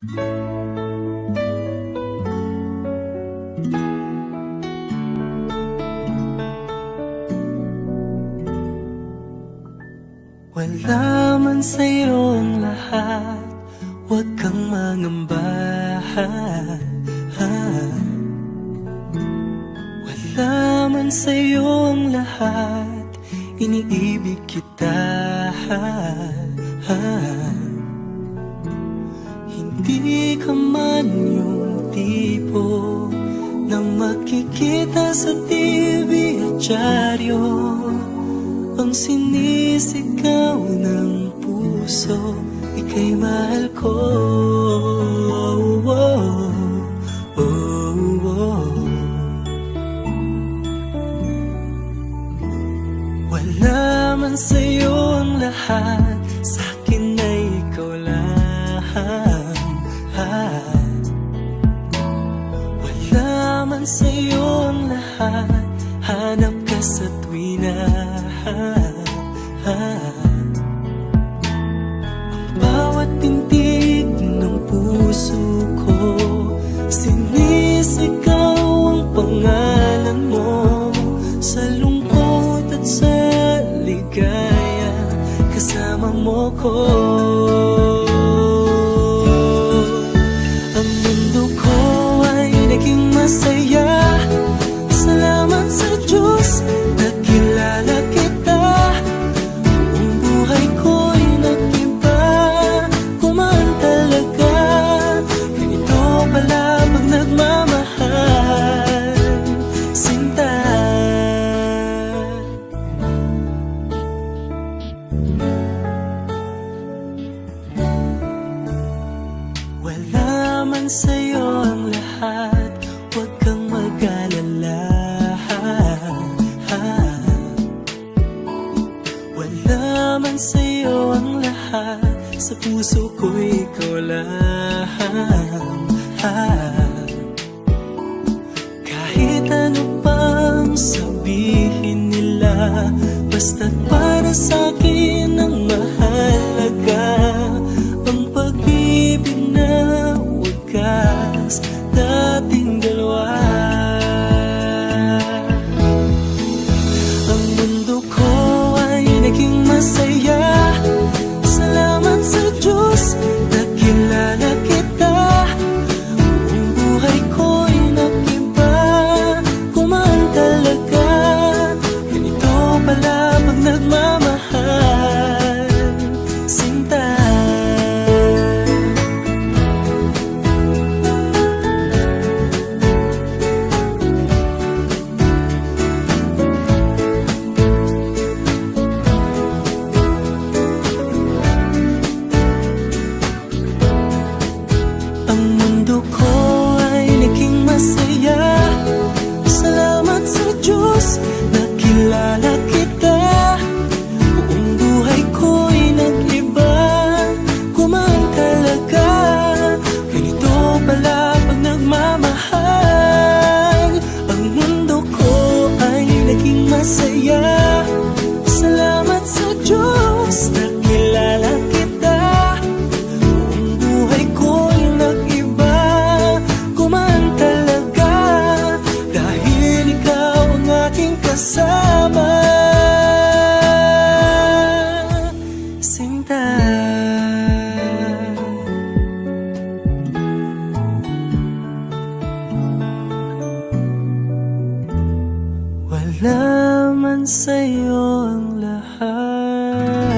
Wala man sa'yo ang lahat, huwag kang mangamba. Wala man sa'yo ang lahat, iniibig kita. Hindi ka man yung tipo na makikita sa TV at dyaryo, ang sinisigaw ng puso, ika'y mahal ko. Wala man sa'yo ang lahat, sa'kin ay ikaw lang. Wala man sa'yo ang lahat, hanap ka sa tuwina. Ang bawat tintig ng puso ko, sinisigaw ang pangalan mo. Sa lungkot at sa ligaya, kasama mo ko. Ang mundo ko ay naging masaya, salamat sa Diyos, nakilala kita. Ang buhay ko'y nag-iba, kumaan talaga. Ganito pala pag nagmamahal, sinta. Wala man sa'yo ang lahat, huwag kang mag-alala. Wala man sa'yo ang lahat, sa puso ko ikaw lang. Kahit ano pang sabihin nila, basta't para sa'kin ang mahalaga, ang pag-ibig na wagas dating dalawa. Ang mundo ko ay naging masaya, salamat sa Diyos, nakilala kita. Ang buhay ko'y nag-iba, kumaan talaga. Ganito pala pag nagmamahal, sinta. Ang mundo ko ay naging masaya, salamat sa Diyos, nakilala kita. Buong buhay ko'y nag-iba, kumaan talaga. Ganito pala pag nagmamahal. Ang mundo ko ay naging masaya, salamat sa Diyos, nakilala kita. Buong buhay ko'y nag-iba, kumaan talaga. Dahil ikaw ang aking kasama, sinta. Wala man sa'yo ang lahat.